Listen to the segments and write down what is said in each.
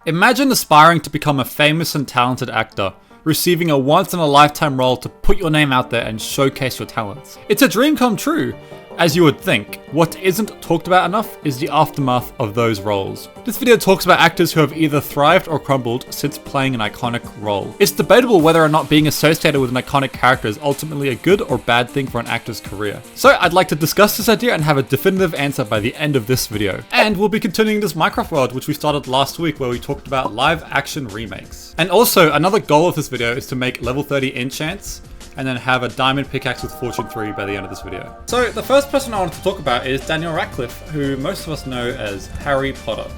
Imagine aspiring to become a famous and talented actor, receiving a once-in-a-lifetime role to put your name out there and showcase your talents. It's a dream come true, as you would think. What isn't talked about enough is the aftermath of those roles. This video talks about actors who have either thrived or crumbled since playing an iconic role. It's debatable whether or not being associated with an iconic character is ultimately a good or bad thing for an actor's career. So I'd like to discuss this idea and have a definitive answer by the end of this video. And we'll be continuing this Minecraft world, which we started last week, where we talked about live action remakes. And also, another goal of this video is to make level 30 enchants and then have a diamond pickaxe with fortune 3 by the end of this video. So the first person I wanted to talk about is Daniel Radcliffe, who most of us know as Harry Potter.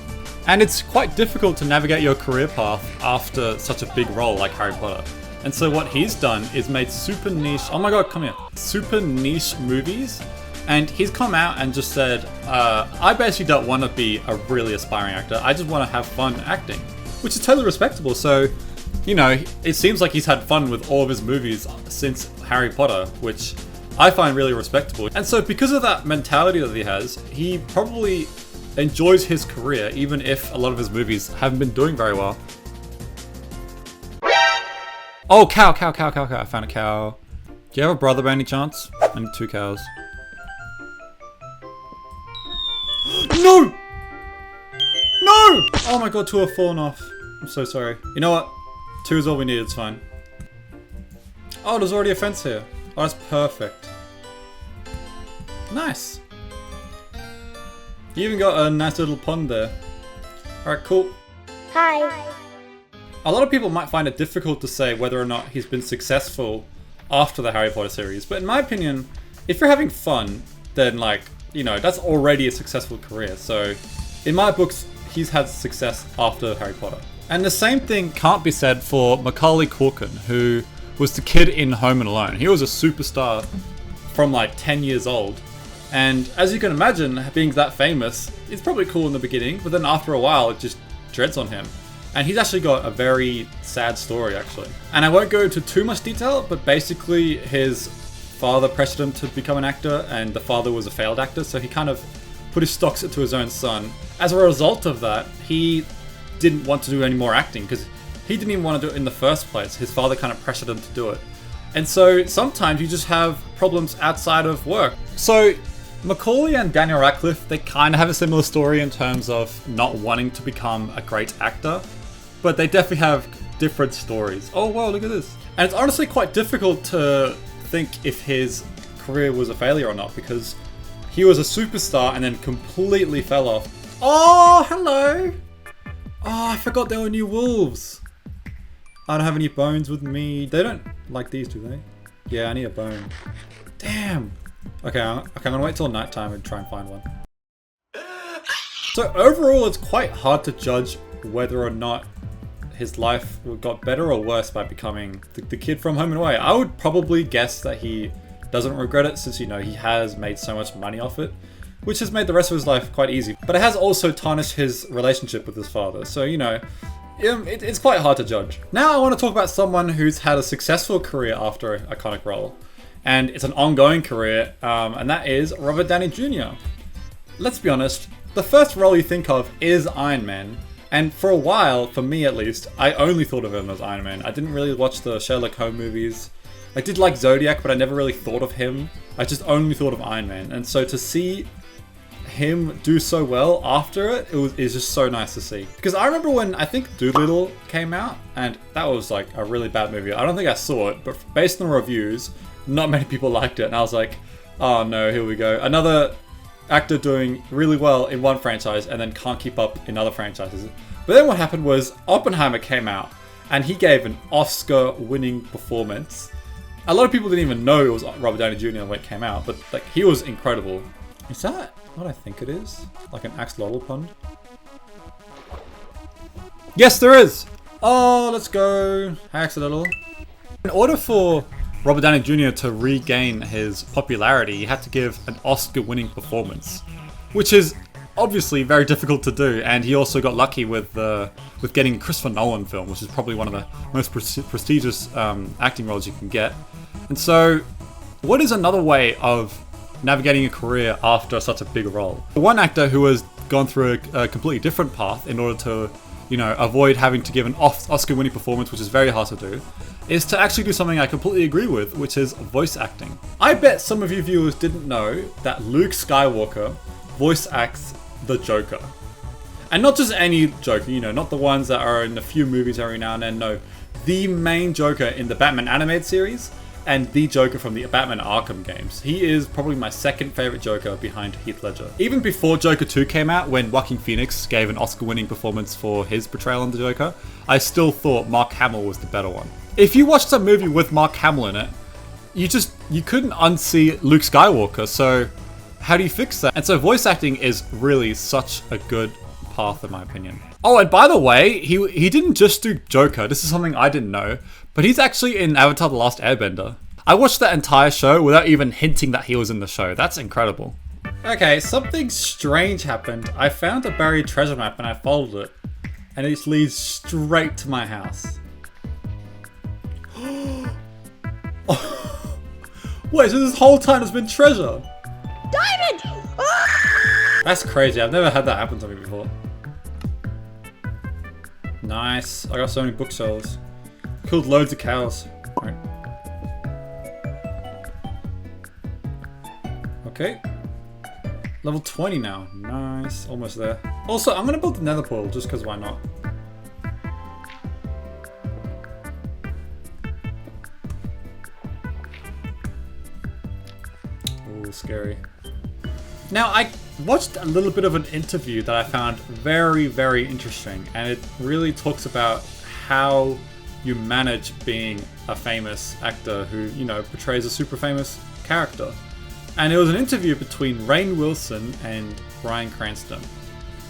And it's quite difficult to navigate your career path after such a big role like Harry Potter. And so what he's done is made super niche, oh my god, come here, super niche movies. And he's come out and just said, I basically don't want to be a really aspiring actor, I just want to have fun acting. Which is totally respectable. So, you know, it seems like he's had fun with all of his movies since Harry Potter, which I find really respectable. And so because of that mentality that he has, he probably enjoys his career, even if a lot of his movies haven't been doing very well. Oh, cow. I found a cow. Do you have a brother by any chance? I need 2 cows. No! No! Oh my god, 2 have fallen off. I'm so sorry. You know what? 2 is all we need, it's fine. Oh, there's already a fence here. Oh, that's perfect. Nice. You even got a nice little pond there. Alright, cool. Hi. A lot of people might find it difficult to say whether or not he's been successful after the Harry Potter series, but in my opinion, if you're having fun, then like, you know, that's already a successful career. So, in my books, he's had success after Harry Potter. And the same thing can't be said for Macaulay Culkin, who was the kid in Home Alone. He was a superstar from like 10 years old. And as you can imagine, being that famous, it's probably cool in the beginning, but then after a while, it just dreads on him. And he's actually got a very sad story, actually. And I won't go into too much detail, but basically his father pressured him to become an actor, and the father was a failed actor, so he kind of put his stocks into his own son. As a result of that, he didn't want to do any more acting because he didn't even want to do it in the first place. His father kind of pressured him to do it. And so sometimes you just have problems outside of work. So Macaulay and Daniel Radcliffe, they kind of have a similar story in terms of not wanting to become a great actor, but they definitely have different stories. Oh wow, look at this. And it's honestly quite difficult to think if his career was a failure or not, because he was a superstar and then completely fell off. Oh, hello! Oh, I forgot there were new wolves. I don't have any bones with me. They don't like these, do they? Yeah, I need a bone. Damn. Okay, I'm gonna wait till nighttime and try and find one. So overall, it's quite hard to judge whether or not his life got better or worse by becoming the kid from Home and Away. I would probably guess that he doesn't regret it, since, you know, he has made so much money off it, which has made the rest of his life quite easy. But it has also tarnished his relationship with his father. So, you know, it's quite hard to judge. Now I want to talk about someone who's had a successful career after an iconic role. And it's an ongoing career, and that is Robert Downey Jr. Let's be honest, the first role you think of is Iron Man. And for a while, for me at least, I only thought of him as Iron Man. I didn't really watch the Sherlock Holmes movies. I did like Zodiac, but I never really thought of him. I just only thought of Iron Man. And so to see him do so well after is just so nice to see. Because I remember when, I think Dolittle came out, and that was like a really bad movie. I don't think I saw it, but based on reviews, not many people liked it. And I was like, oh no, here we go. Another actor doing really well in one franchise and then can't keep up in other franchises. But then what happened was Oppenheimer came out and he gave an Oscar-winning performance. A lot of people didn't even know it was Robert Downey Jr. when it came out, but like, he was incredible. Is that what I think it is? Like an axolotl pond? Yes, there is! Oh, let's go. Hi, axolotl. In order for Robert Downey Jr. to regain his popularity, he had to give an Oscar-winning performance, which is obviously very difficult to do. And he also got lucky with getting a Christopher Nolan film, which is probably one of the most prestigious acting roles you can get. And so, what is another way of navigating a career after such a big role? One actor who has gone through a completely different path in order to avoid having to give an Oscar-winning performance, which is very hard to do, is to actually do something I completely agree with, which is voice acting. I bet some of you viewers didn't know that Luke Skywalker voice acts the Joker. And not just any Joker, not the ones that are in a few movies every now and then, no. The main Joker in the Batman animated series, and the Joker from the Batman Arkham games. He is probably my second favorite Joker behind Heath Ledger. Even before Joker 2 came out, when Joaquin Phoenix gave an Oscar-winning performance for his portrayal of the Joker, I still thought Mark Hamill was the better one. If you watched a movie with Mark Hamill in it, you couldn't unsee Luke Skywalker, so how do you fix that? And so voice acting is really such a good path, in my opinion. Oh, and by the way, he didn't just do Joker. This is something I didn't know, but he's actually in Avatar: The Last Airbender. I watched that entire show without even hinting that he was in the show. That's incredible. Okay, something strange happened. I found a buried treasure map and I followed it, and it leads straight to my house. Wait, so this whole time there's been treasure? Diamond! That's crazy. I've never had that happen to me before. Nice. I got so many bookshelves. Killed loads of cows. Right. Okay. Level 20 now. Nice. Almost there. Also, I'm gonna build the nether portal just because why not? Ooh, scary. Now, I watched a little bit of an interview that I found very, very interesting, and it really talks about how you manage being a famous actor who, portrays a super famous character. And it was an interview between Rainn Wilson and Bryan Cranston.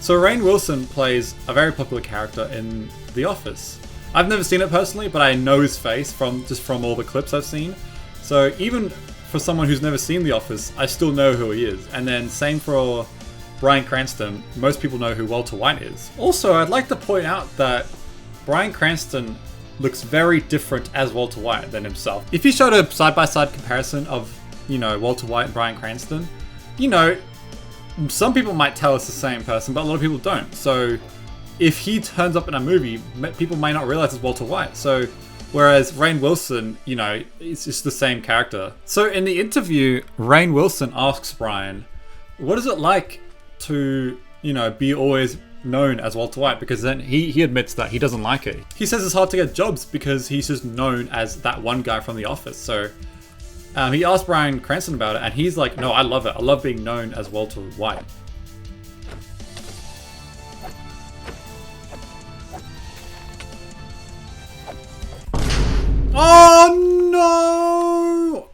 So Rainn Wilson plays a very popular character in The Office. I've never seen it personally, but I know his face from all the clips I've seen. So even for someone who's never seen The Office, I still know who he is. And then same for Bryan Cranston, most people know who Walter White is. Also, I'd like to point out that Bryan Cranston looks very different as Walter White than himself. If you showed a side-by-side comparison of, Walter White and Bryan Cranston, some people might tell it's the same person, but a lot of people don't. So if he turns up in a movie, people may not realize it's Walter White. So whereas Rainn Wilson, it's just the same character. So in the interview, Rainn Wilson asks Bryan, what is it like to, be always known as Walter White? Because then he admits that he doesn't like it. He says it's hard to get jobs because he's just known as that one guy from The Office. So he asked Bryan Cranston about it, and he's like, no, I love it. I love being known as Walter White. Oh no!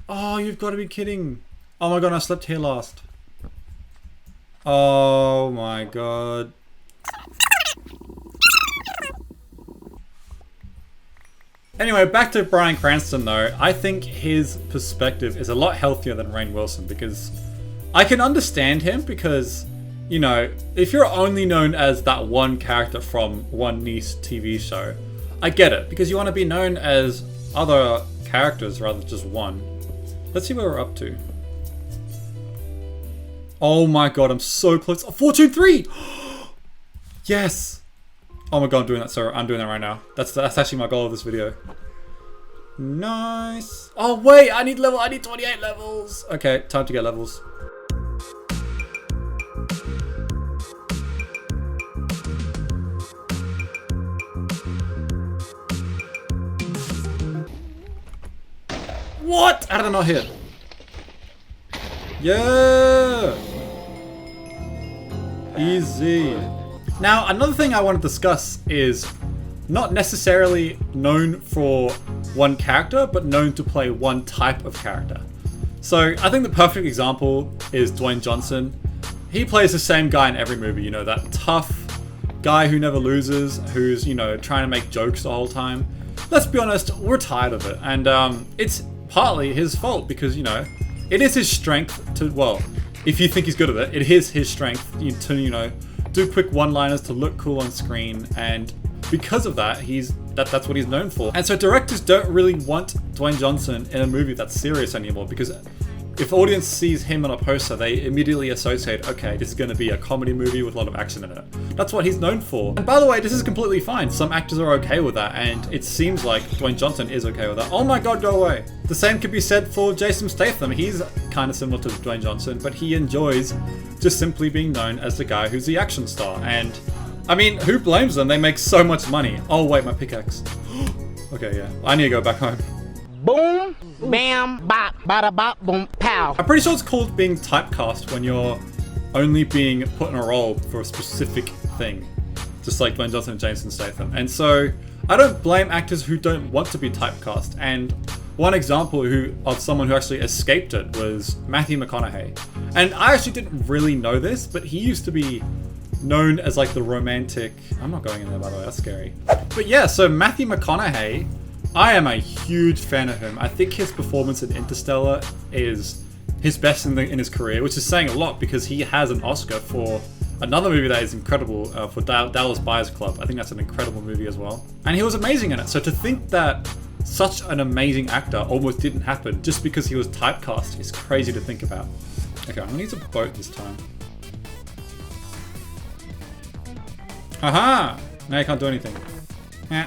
Oh, you've got to be kidding. Oh my god, I slept here last. Oh my god. Anyway, back to Bryan Cranston though. I think his perspective is a lot healthier than Rainn Wilson, because I can understand him because, if you're only known as that one character from one niche TV show, I get it, because you want to be known as other characters rather than just one. Let's see where we're up to. Oh my god, I'm so close. Oh, Fortune 3! Yes! Oh my god, I'm doing that, so I'm doing that right now. That's actually my goal of this video. Nice. Oh wait, I need 28 levels. Okay, time to get levels. What? How did I not hit? Yeah! Easy. Now, another thing I want to discuss is not necessarily known for one character, but known to play one type of character. So I think the perfect example is Dwayne Johnson. He plays the same guy in every movie, that tough guy who never loses, who's, trying to make jokes the whole time. Let's be honest, we're tired of it. And it's partly his fault because, it is his strength to, well, if you think he's good at it, it is his strength to, do quick one-liners, to look cool on screen, and because of that, that's what he's known for. And so directors don't really want Dwayne Johnson in a movie that's serious anymore, because if the audience sees him on a poster, they immediately associate, okay, this is going to be a comedy movie with a lot of action in it. That's what he's known for. And by the way, this is completely fine. Some actors are okay with that, and it seems like Dwayne Johnson is okay with that. Oh my god, go away. The same could be said for Jason Statham. He's kind of similar to Dwayne Johnson, but he enjoys just simply being known as the guy who's the action star. And I mean, who blames them? They make so much money. Oh wait, my pickaxe. Okay, yeah. I need to go back home. Boom, bam, bop, bada bop, boom, pow. I'm pretty sure it's called being typecast when you're only being put in a role for a specific thing. Just like Dwayne Johnson and Jason Statham. And so, I don't blame actors who don't want to be typecast. And one example of someone who actually escaped it was Matthew McConaughey. And I actually didn't really know this, but he used to be known as like the romantic... I'm not going in there, by the way, that's scary. But yeah, so Matthew McConaughey, I am a huge fan of him. I think his performance in Interstellar is his best in his career, which is saying a lot because he has an Oscar for another movie that is incredible, for Dallas Buyers Club. I think that's an incredible movie as well. And he was amazing in it. So to think that such an amazing actor almost didn't happen just because he was typecast is crazy to think about. Okay, I'm gonna use a boat this time. Aha! Now you can't do anything. Eh.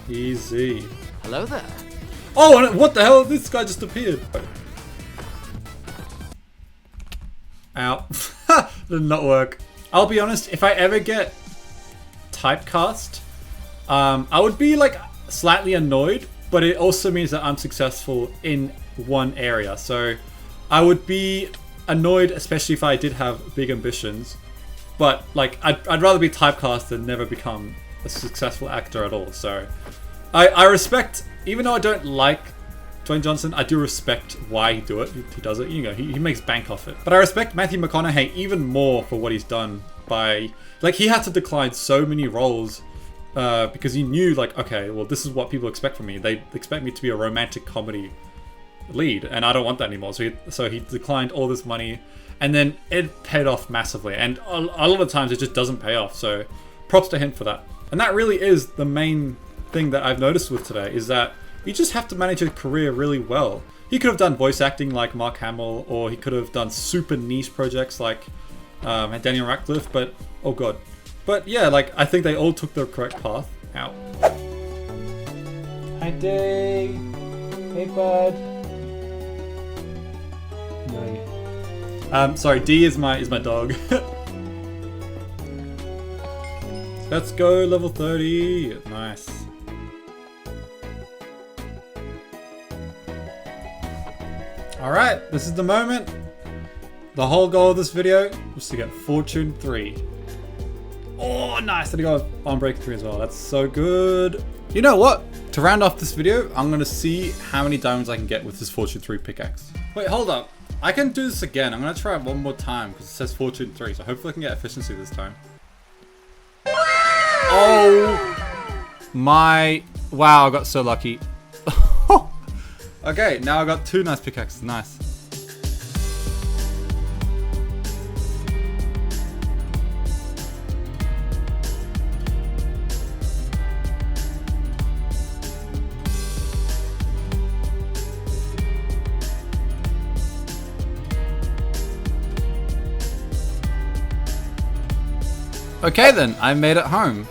Easy. Hello there. Oh, what the hell? This guy just appeared. Ow. Did not work. I'll be honest, if I ever get typecast, I would be like slightly annoyed, but it also means that I'm successful in one area. So I would be annoyed, especially if I did have big ambitions, but like I'd rather be typecast than never become a successful actor at all. So I respect, even though I don't like Dwayne Johnson, I do respect why he does it. You know, he makes bank off it. But I respect Matthew McConaughey even more for what he's done by, like, he had to decline so many roles because he knew, like, okay, well, this is what people expect from me. They expect me to be a romantic comedy lead, and I don't want that anymore. So he declined all this money, and then it paid off massively. And a lot of times it just doesn't pay off. So props to him for that. And that really is the main thing that I've noticed with today, is that you just have to manage a career really well. He could have done voice acting like Mark Hamill, or he could have done super niche projects like Daniel Radcliffe, but oh god. But yeah, like, I think they all took the correct path. Ow. Hi Day. Hey bud. No. Sorry, D is my dog. Let's go, level 30. Nice. Alright, this is the moment. The whole goal of this video was to get Fortune 3. Oh, nice. Did I go on Break 3 as well? That's so good. You know what? To round off this video, I'm going to see how many diamonds I can get with this Fortune 3 pickaxe. Wait, hold up. I can do this again. I'm going to try it one more time because it says Fortune 3. So hopefully I can get efficiency this time. Oh my. Wow, I got so lucky. Okay, now I got 2 nice pickaxes. Nice. Okay then, I made it home.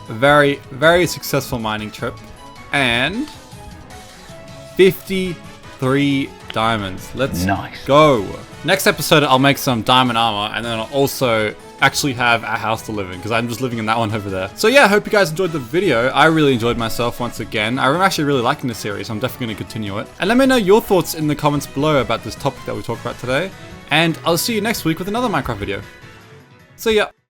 A very, very successful mining trip. And 53 diamonds. Let's go. Next episode, I'll make some diamond armor, and then I'll also actually have a house to live in, because I'm just living in that one over there. So yeah, I hope you guys enjoyed the video. I really enjoyed myself once again. I'm actually really liking this series, so I'm definitely going to continue it. And let me know your thoughts in the comments below about this topic that we talked about today. And I'll see you next week with another Minecraft video. See ya.